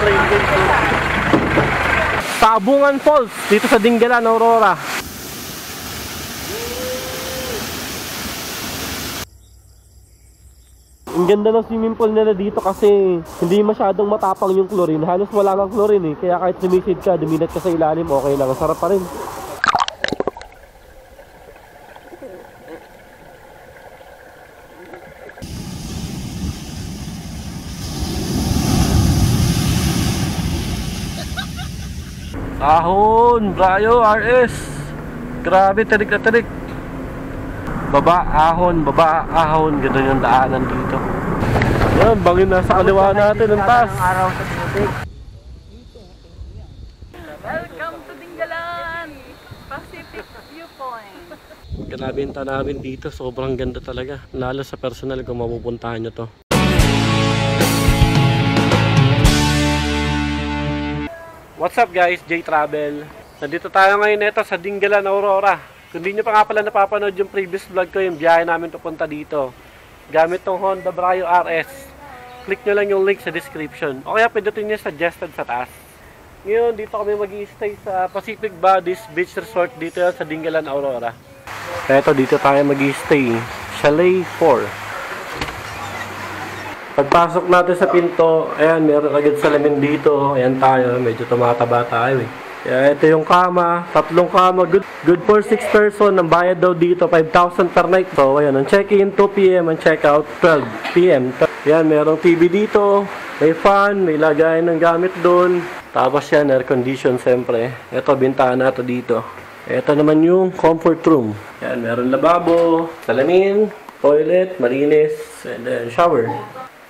train din po. Tabungan Falls, dito sa Dingalan, Aurora. Ang ganda ng swimming pool nila dito kasi hindi masyadong matapang yung chlorine. Halos wala kang chlorine eh. Kaya kahit sumisid ka, duminat ka sa ilalim, okay lang. Sarap pa rin. Ahon, Brayo, RS. Grabe, tarik na tarik. Baba, ahon, baba, ahon. Ganun yung daanan dito. Yan, bangin na sa kaliwa natin ang taas. Welcome to Dingalan Pacific Viewpoint. Grabe yung tanawin dito, sobrang ganda talaga. Lalo sa personal kung mapupuntahan nyo to. What's up guys, J Travel. Nandito tayo ngayon nito sa Dingalan, Aurora. Kung di nyo pa nga pala napapanood yung previous vlog ko, yung biyahe namin papunta dito. Gamit tong Honda Brayo RS. Click nyo lang yung link sa description. O kaya pindutin nyo suggested sa taas. Ngayon, dito kami mag-i-stay sa Pacific Bodies Beach Resort dito sa Dingalan, Aurora. Eto, dito tayo mag-i-stay. Chalet 4. Pagpasok natin sa pinto, ayan, meron agad salamin dito. Ayan tayo, medyo tumataba tayo eh. Kaya ito yung kama, 3 kama, good for 6 person. Ang bayad daw dito, 5,000 per night. So, ayan, ang check-in 2 PM, ang check-out 12 PM. Ayan, merong TV dito, may fan, may lagayan ng gamit doon. Tapos yan, air condition siyempre. Ito, bintana ito dito. Ito naman yung comfort room. Ayan, meron lababo, salamin, toilet, malinis, and then shower.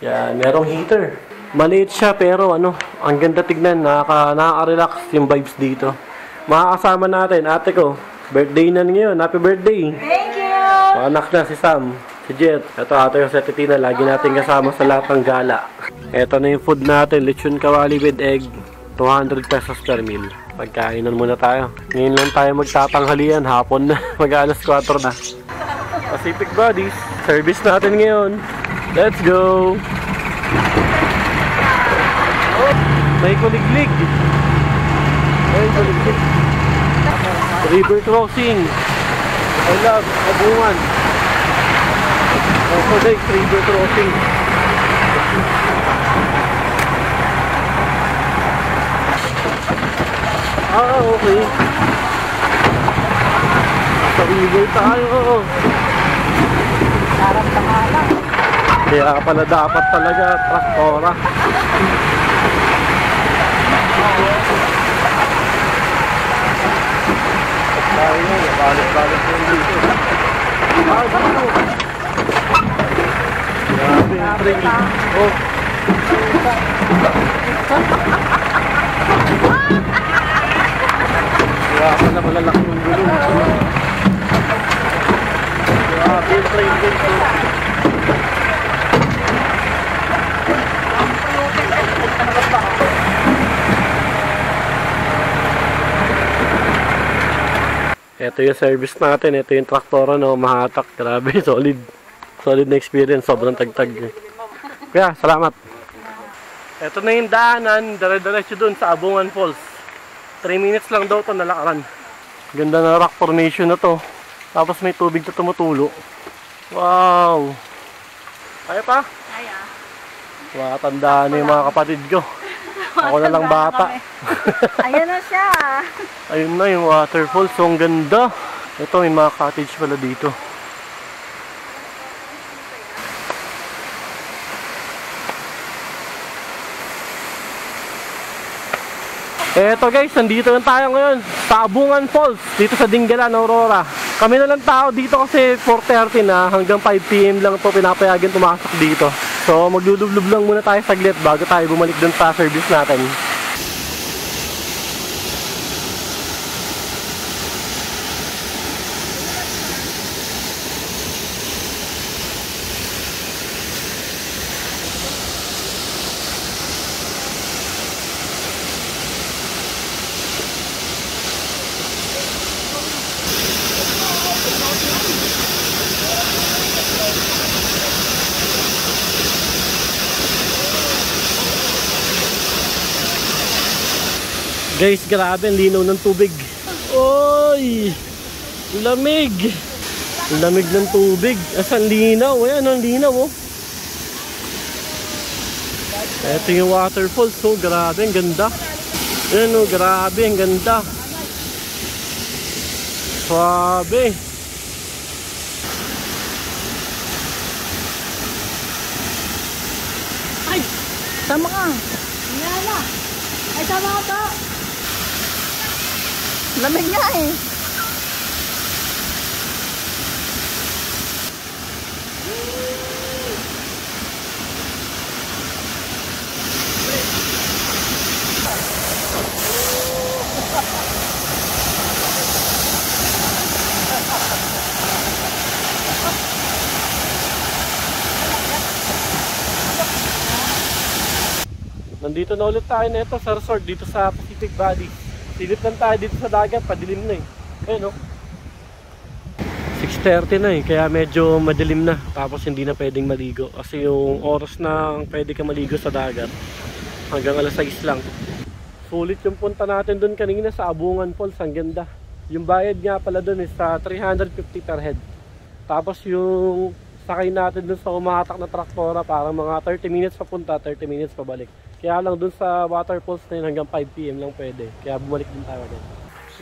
Yan, merong heater. Maliit siya pero ano, ang ganda tignan, nakaka-relax yung vibes dito. Makakasama natin, ate ko. Birthday na ngayon, happy birthday. Thank you! Anak na si Sam, si Jet. Ito ate ko si Titina, lagi natin kasama sa lahat ng gala. Ito na yung food natin, lechon kawali with egg, 200 pesos per meal. Pagkainan muna tayo. Ngayon lang tayo magtatanghalian, hapon na, mag-alas 4 na. Pacific Bodies, service natin ngayon. Let's go! May kuliglig. May kuliglig. River crossing. I love Abungan. Also like river crossing. Okay. Sa river tayo. Sarap tamalang. Kaya pala dapat talaga traktora. Tayo na, balik-balik yung dito. Dito. Grabe yung train. Oh. Kaya pala malalaki yung gulong. Grabe yung train dito. Ito yung service natin, ito yung traktora, no, mahatak, grabe, solid na experience, sobrang tagtag. Kaya, salamat. Ito na yung daanan, dire-diretso dun sa Abungan Falls. 3 minutes lang daw ito nalakaran. Ganda na rock formation na to. Tapos may tubig na tumutulo. Wow! Kaya pa? Kaya. Matandaan na yung mga kapatid ko. Ako na lang bata. Ayan na siya. Ayun na yung waterfall. So ang ganda. Ito may mga cottage pala dito. Eto guys, nandito lang tayo ngayon sa Abungan Falls, dito sa Dingalan, Aurora. Kami na lang tao dito kasi 4:30 na, hanggang 5 PM lang ito pinapayagan pumasok dito. So maglulublob lang muna tayo saglit bago tayo bumalik dun sa service natin. Guys, grabe, ang linaw ng tubig. Oy! Lamig! Lamig ng tubig. Asan linaw? Ayan, ang linaw, oh. Ito yung waterfalls, oh. Grabe, ang ganda. Ayan, oh, grabe, ang ganda. Swabe. Ay! Tama ka! Niyala! Ay, tama ka to! Lamig nga eh! Nandito na ulit tayo nito sa resort dito sa Pacific Valley. Silip lang tayo dito sa dagat, padilim na eh. Ayun, oh. 6:30 na eh, kaya medyo madilim na. Tapos hindi na pwedeng maligo. Kasi yung oras na pwede ka maligo sa dagat, hanggang alas 6 lang. Sulit yung punta natin dun kanina sa Abungan Falls, ang ganda. Yung bayad nga pala dun is 350 per head. Tapos yung sakay natin dun sa umahatak na traktora, parang mga 30 minutes papunta, 30 minutes pabalik. Kaya lang dun sa waterfalls na yun hanggang 5 PM lang pwede. Kaya bumalik din tayo dun.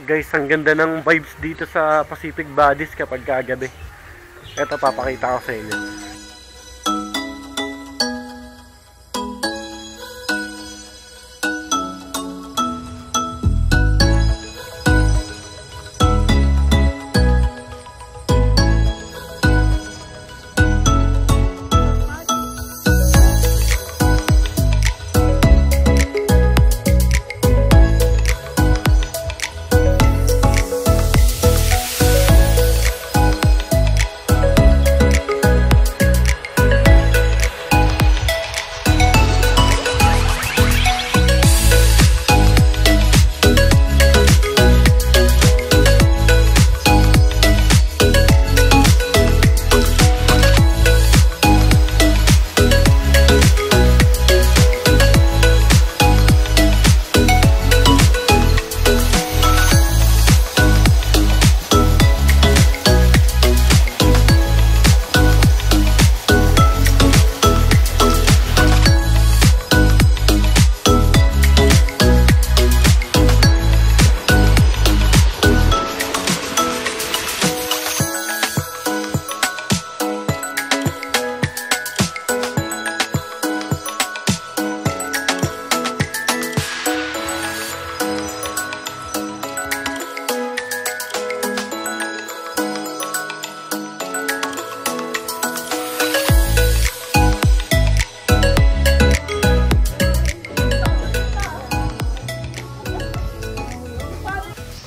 Guys, ang ganda ng vibes dito sa Pacific Valleys kapag kagabi. Ito, papakita ko sa inyo.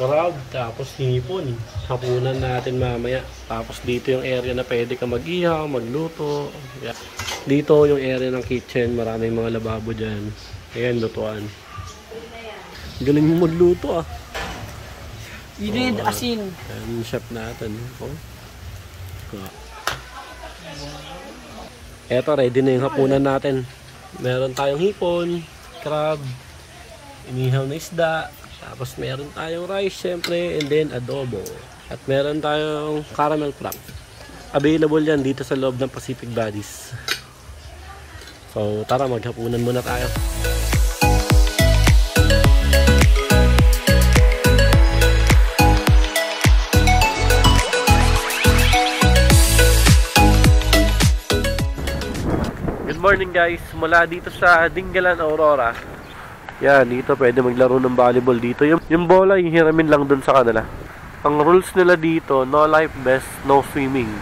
Crab, tapos hipon. Hapunan natin mamaya. Tapos dito yung area na pwede ka mag-ihaw, magluto. Yeah. Dito yung area ng kitchen, maraming mga lababo dyan. Ayan, lutuan. Galing mo magluto ah. You need asin. Ayan, chef natin. Oh. Eto, ready na yung hapunan natin. Meron tayong hipon, crab, inihaw na isda. Tapos meron tayong rice syempre, and then adobo. At meron tayong caramel crab. Available yan dito sa loob ng Pacific Valleys. So tara, maghapunan muna tayo. Good morning guys, mula dito sa Dingalan, Aurora. Yan, dito pwede maglaro ng volleyball dito. Yung bola, hihiramin lang dun sa kanila. Ang rules nila dito, no life vest, no swimming.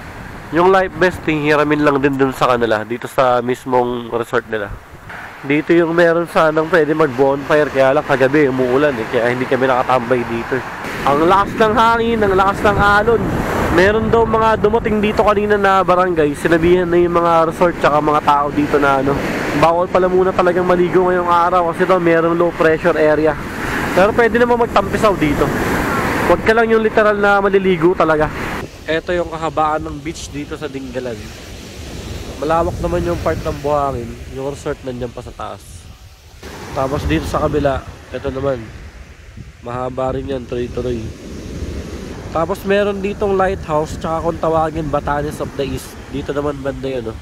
Yung life vest, hihiramin lang din dun sa kanila, dito sa mismong resort nila. Dito yung meron sanang pwede mag-bonfire, kaya lang kagabi umuulan eh, kaya hindi kami nakatambay dito. Ang lakas ng hangin, ang lakas ng alon. Meron daw mga dumating dito kanina na barangay, sinabihan na yung mga resort tsaka mga tao dito na bawal pala muna talagang maligo ngayong araw kasi daw merong low pressure area. Pero pwede naman magtampisaw dito. Huwag ka lang yung literal na maliligo talaga. Ito yung kahabaan ng beach dito sa Dingalan. Malawak naman yung part ng buhangin, yung resort nandiyan pa sa taas. Tapos dito sa kabila, ito naman, Mahaba rin yan, tuloy-tuloy. Tapos meron ditong lighthouse, tsaka kung tawagin Batanes of the East. Dito naman banda yun, oh.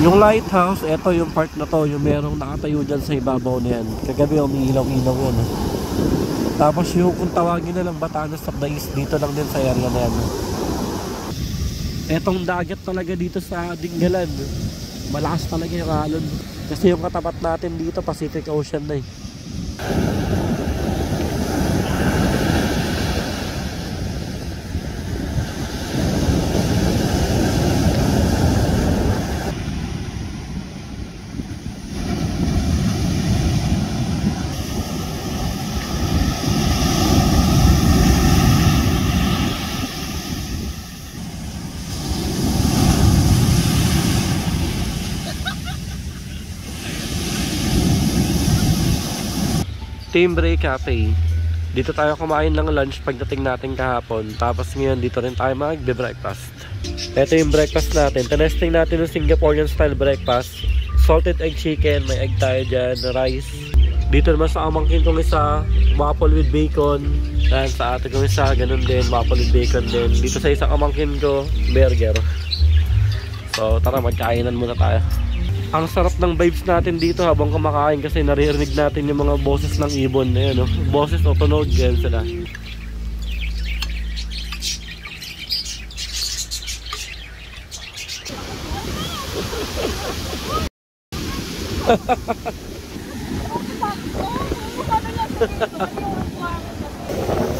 Yung lighthouse, eto yung part na to, yung merong nakatayo dyan sa ibabaw na yan. Kagabi umiilaw-ilaw yan, oh. Tapos yung kung tawagin na lang Batanes of the East, dito lang din sa area na yan, oh. Etong dagat talaga dito sa Dingalan, malakas talaga yung alon. Kasi yung katapat natin dito, Pacific Ocean na eh. Timbre Cafe. Dito tayo kumain ng lunch pagdating natin kahapon. Tapos ngayon dito rin tayo magbe-breakfast. Ito yung breakfast natin. Tinesting natin yung Singaporean style breakfast. Salted egg chicken, may egg tayo dyan, rice. Dito naman sa amangkin kong isa, waffle with bacon. Dan sa ate kong isa, ganun din, waffle with bacon din. Dito sa isang amangkin ko, burger. So tara, magkainan muna tayo. Ang sarap ng vibes natin dito habang kumakain kasi naririnig natin yung mga boses ng ibon. Ayan, no? Boses o tunog, yan sila.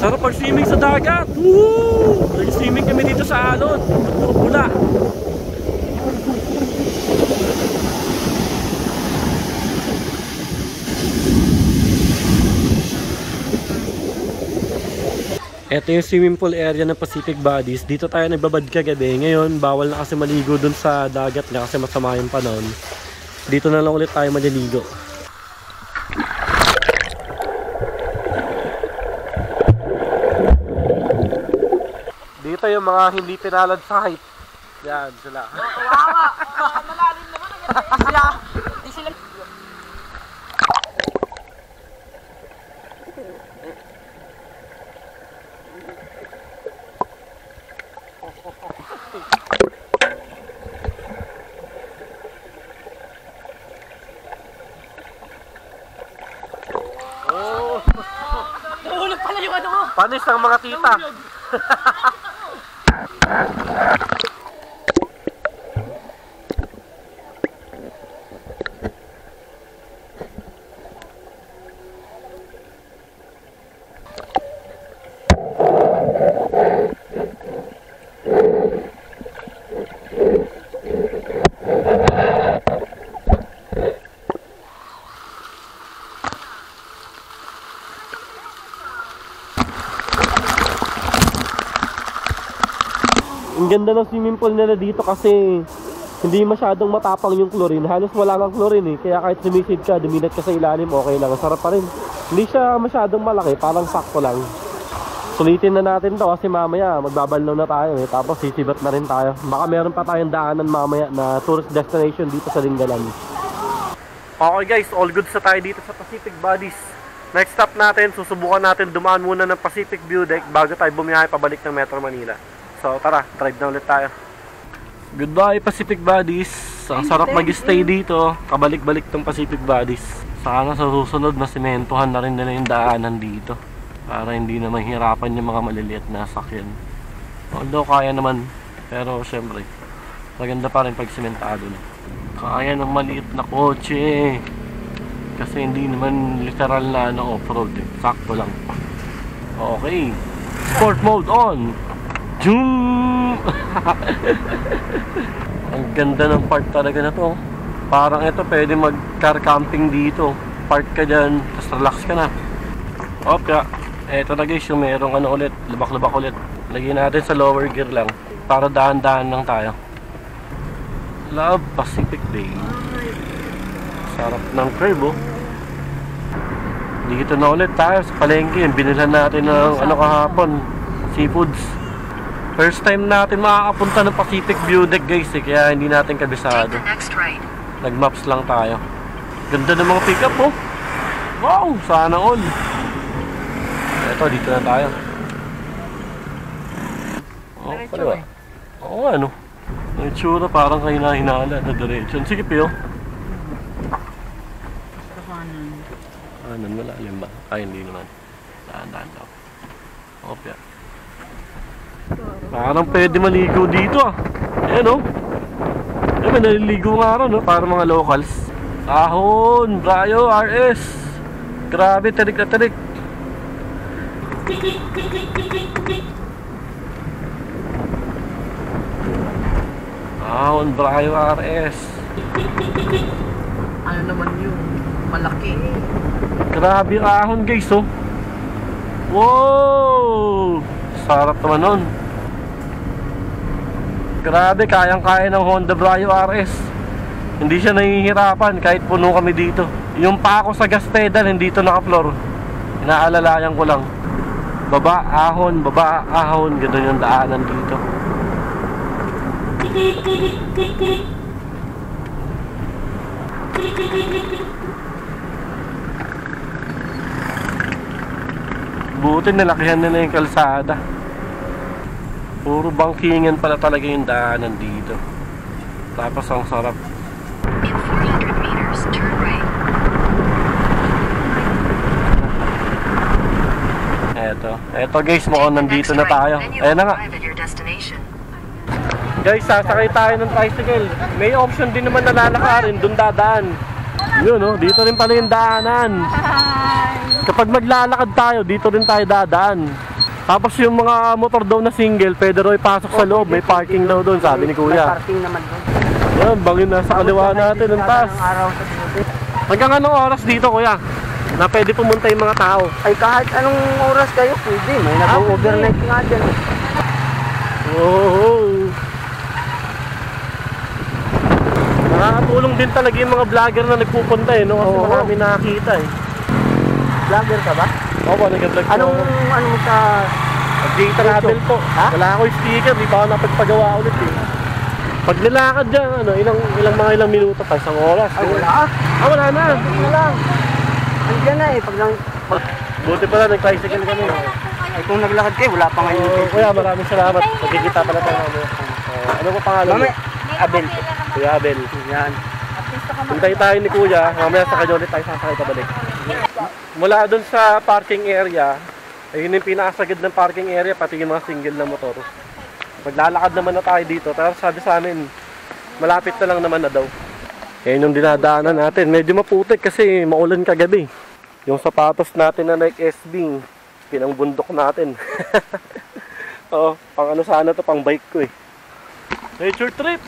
Sarap pag-swimming sa dagat! Woo! Nag-swimming kami dito sa alon. Puro pula. Ito yung swimming pool area ng Pacific Bodies. Dito tayo nagbabad kagabi. Ngayon, bawal na kasi maligo dun sa dagat nga kasi masama yung panahon. Dito na lang ulit tayo maliligo. Dito yung mga hindi pinalad sa height. Yan sila. Kawawa! Malalim naman. Hindi sila. Nahulog pala yung ano mo. Panis ang mga tita. Ang ganda ng swimming pool nila dito kasi hindi masyadong matapang yung chlorine. Halos wala kang chlorine eh. Kaya kahit sumisid ka, duminat ka sa ilalim, okay lang. Sarap pa rin. Hindi siya masyadong malaki, parang sakto lang. Sulitin na natin to kasi mamaya magbabalnaw na tayo eh. Tapos sisibat na rin tayo. Baka meron pa tayong daanan mamaya na tourist destination dito sa Dingalan. Okay guys, all good sa tayo dito sa Pacific Bodies. Next stop natin, susubukan natin dumaan muna ng Pacific View Deck bago tayo bumiyahe pabalik ng Metro Manila. So tara, drive na ulit tayo. Goodbye Pacific Bodies. Ang sarap mag-stay dito. Kabalik-balik tong Pacific Bodies. Sana sa susunod na sementohan na rin nila yung daanan dito. Para hindi na mahirapan yung mga maliliit na sakyan. Although kaya naman. Pero syempre, maganda pa rin pag sementado na. Kaya ng maliit na kotse. Kasi hindi naman literal na off-road eh. Sakto lang. Okay. Sport mode on. Zoom! Ang ganda ng park talaga na to. Parang ito pwede mag car camping dito. Park ka dyan, tapos relax ka na. Okay. Eto na guys, yung merong ano ulit, lubak-lubak ulit. Lagyan natin sa lower gear lang. Para dahan-dahan lang tayo. Love Pacific Bay. Sarap ng curve oh. Dito na ulit tayo sa palengke. Binilan natin ng ano kahapon, seafoods. First time natin makakapunta ng Pacific View Deck guys eh, kaya hindi natin kabisado. Nag-maps lang tayo. Ganda ng mga pick-up oh. Wow, sana all. Ito, dito na tayo. Oh, pala ba? Oo nga, no? Ang itsura parang kayo na hinala na diretso. Sige, Pio. Kanan, malalim ba? Ay, hindi naman. Daan-daan daw. Okay. Parang pwede maligo dito ah. Ayan, oh. May naliligo nga ron, no? Para mga locals. Ahon, Brayo, RS. Grabe, tarik na tarik. Ahon, Brayo, RS. Ano naman yun? Malaki. Grabe yung ahon, guys, oh. Wow! Sarap naman nun. Grabe, kayang-kaya ng Honda Brayo RS. Hindi siya nahihirapan kahit puno kami dito. Yung pa ako sa gas pedal, hindi ito naka-floor. Inaalalayan ko lang. Baba, ahon, ganoon yung daanan dito. Buti nalakihan nila yung kalsada. Puro bangkingan pala talaga yung daanan dito. Tapos ang sarap. In 400 meters, turn right. Eto guys, mukhang nandito na tayo. Ayan na nga. Guys, sasakay tayo ng tricycle. May option din naman na lalakarin, dun dadaan. Yun, no? Dito rin pala yung daanan. Kapag maglalakad tayo, dito rin tayo dadaan. Tapos yung mga motor daw na single, pwede raw ipasok sa loob. May parking daw doon, sabi ni Kuya. May parking naman doon. Yan, bangin na sa kaliwa natin ang taas. Hanggang anong oras dito, Kuya? Na pwede pumunta yung mga tao? Ay kahit anong oras kayo, pwede. May nag-overnight nga dyan. Oh. Nakakatulong din talaga yung mga vlogger na nagpupunta eh, no? Kasi marami nakakita eh. Vlogger ka ba? Oo, nag-vlog ko. Anong sa... Travel po. Ha? Wala ako sticker, di pa ako napagpagawa ulit eh. Pag nilakad dyan, ano, ilang minuto pa, isang oras. Ay, wala. Wala na. Wala lang. Andiyan na eh, pag lang... Buti pala, nag-tricycle kami. Ay kung naglakad kayo, wala pa ngayon. Kuya, maraming salamat. Magkikita pala tayo mamaya. Ano po pangalan mo? Abel. Kuya Abel. Yan. Hintay tayo ni Kuya, mamaya sa kanya ulit tayo sasakay pabalik. Mula dun sa parking area, ayun yung pinakasagad ng parking area, pati yung mga single na motor. Maglalakad naman na tayo dito, pero sabi sa amin, malapit na lang naman na daw. Yan yung dinadaanan natin. Medyo maputik kasi maulan kagabi. Yung sapatos natin na Nike SB, pinangbundok natin. Oo, pang ano sana to, pang bike ko eh. Nature trip!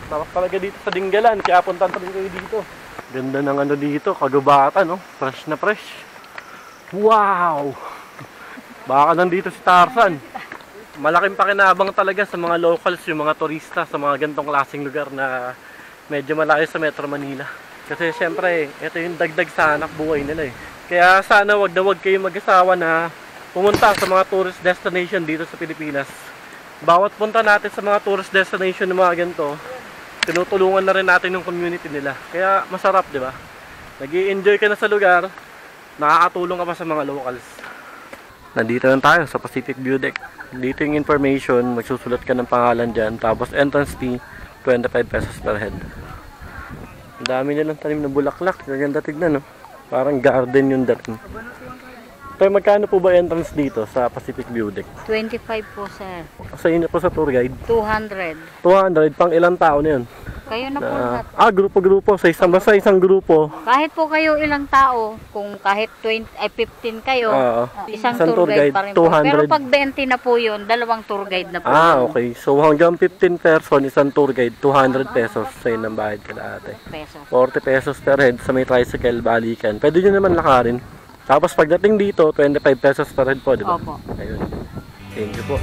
Tapos talaga dito sa Dinggalan, kaya puntan pa rin kayo dito. Ganda ng ano dito, kagubatan, no? Fresh na fresh. Wow! Baka nandito si Tarzan. Malaking pakinabang talaga sa mga locals, yung mga turista sa mga ganitong klaseng lugar na medyo malayo sa Metro Manila. Kasi syempre, ito yung dagdag sa hanap buhay nila eh. Kaya sana wag na wag kayo mag-asawa na pumunta sa mga tourist destination dito sa Pilipinas. Bawat punta natin sa mga tourist destination ng mga ganito, tinutulungan na rin natin yung community nila. Kaya masarap, di ba? Nag-i-enjoy ka na sa lugar, nakakatulong ka pa sa mga locals. Nandito lang tayo sa Pacific View Deck. Dito yung information, magsusulat ka ng pangalan dyan. Tapos entrance fee, 25 pesos per head. Ang dami nilang tanim na bulaklak. Gaganda tignan, no? Parang garden yung dating. Pero magkano po ba entrance dito sa Pacific View Deck? 25 po, sir. Sa inyo po sa tour guide? 200. 200, pang ilang tao na yun? Kayo na po lahat. Grupo-grupo. Sa isang grupo. Kahit po kayo ilang tao, kung kahit 15 kayo, isang tour guide pa rin po. 200. Pero pag 20 na po yun, dalawang tour guide na po. yun. Okay. So hanggang 15 person, isang tour guide, 200 pesos sa inang bayad ka ate. Pesos. 40 pesos per head sa may tricycle, balikan. Pwede nyo naman lakarin. Tapos pagdating dito, 25 pesos per head po, di ba? Opo. Ayun. Thank you po.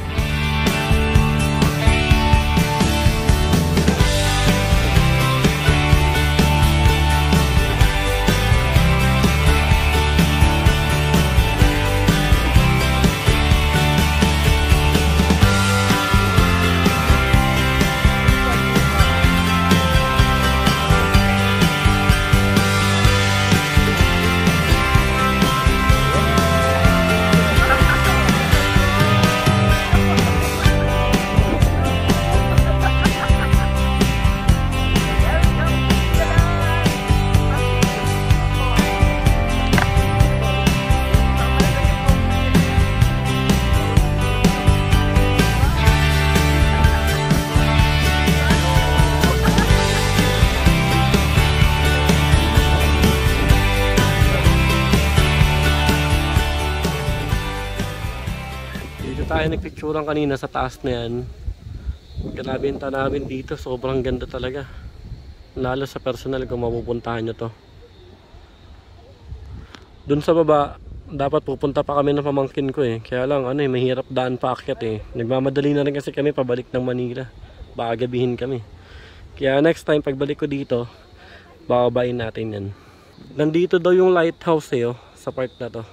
tayo nagpicturean kanina sa taas na yan. Kinabenta namin dito, sobrang ganda talaga. Lalo sa personal kung mapupuntahan nyo to. Dun sa baba, dapat pupunta pa kami ng pamangkin ko eh. Kaya lang mahirap daan pa akyat eh. Nagmamadali na rin kasi kami pabalik ng Manila. Baka gabihin kami. Kaya next time pagbalik ko dito, bababain natin yan. Nandito daw yung lighthouse eh, sa part na to.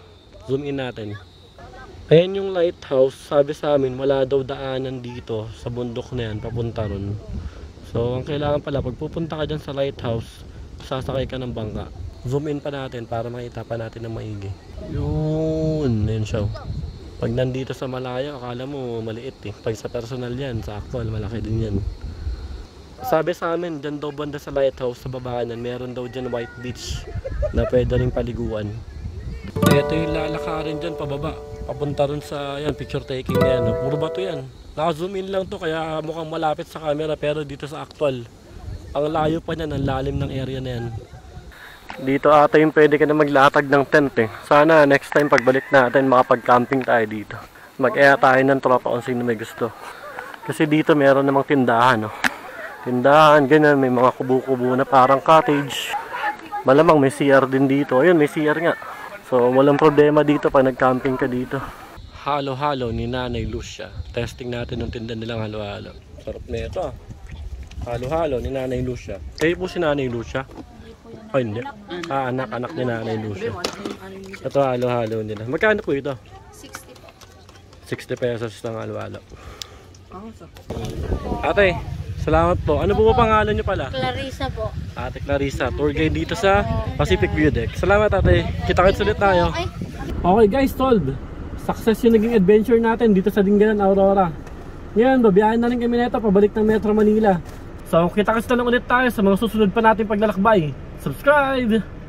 Zoom in natin. Ayan yung lighthouse. Sabi sa amin wala daw daanan dito sa bundok na yan papunta ron. So ang kailangan pala pag pupunta ka dyan sa lighthouse, sasakay ka ng bangka. Zoom in pa natin para makita pa natin ng maigi. Yun siya. Pag nandito sa malayo, akala mo maliit eh. Pag sa personal yan, sa actual, malaki din yan. Sabi sa amin, dyan daw banda sa lighthouse, sa babaanan, meron daw dyan white beach na pwede rin paliguan. Ito yung lalakarin dyan pababa. Papunta rin sa picture taking na yan. Puro bato yan. Naka-zoom in lang to kaya mukhang malapit sa camera pero dito sa actual, ang layo pa niyan, ang lalim ng area na yan. Dito ata yung pwede ka na maglatag ng tent eh. Sana next time pagbalik natin makapag-camping tayo dito. Mag-ea tayo ng tropa kung sino may gusto. Kasi dito meron namang tindahan Tindahan, ganyan, may mga kubo-kubo na parang cottage. Malamang may CR din dito. Ayun, may CR nga. So walang problema dito pag nag-camping ka dito. Halo-halo ni Nanay Lucia. Testing natin yung tinda nilang halo-halo. Sarap na ito Halo-halo ni Nanay Lucia. Kayo po si Nanay Lucia? Oh, hindi. Anak ni Nanay Lucia. Ito halo-halo nila. Magkano po ito? 60 po. 60 pesos ng halo-halo. Ate, salamat po. Ano po ba pangalan nyo pala? Clarissa po. Ate Clarissa, tour guide dito sa Pacific View Deck. Salamat ate. Kita-kits ulit tayo. Okay guys, solved. Success yung naging adventure natin dito sa Dingalan, Aurora. Ngayon, babiyahin na rin kami nito pabalik ng Metro Manila. So, kita-kits na lang ulit tayo sa mga susunod pa natin paglalakbay. Subscribe!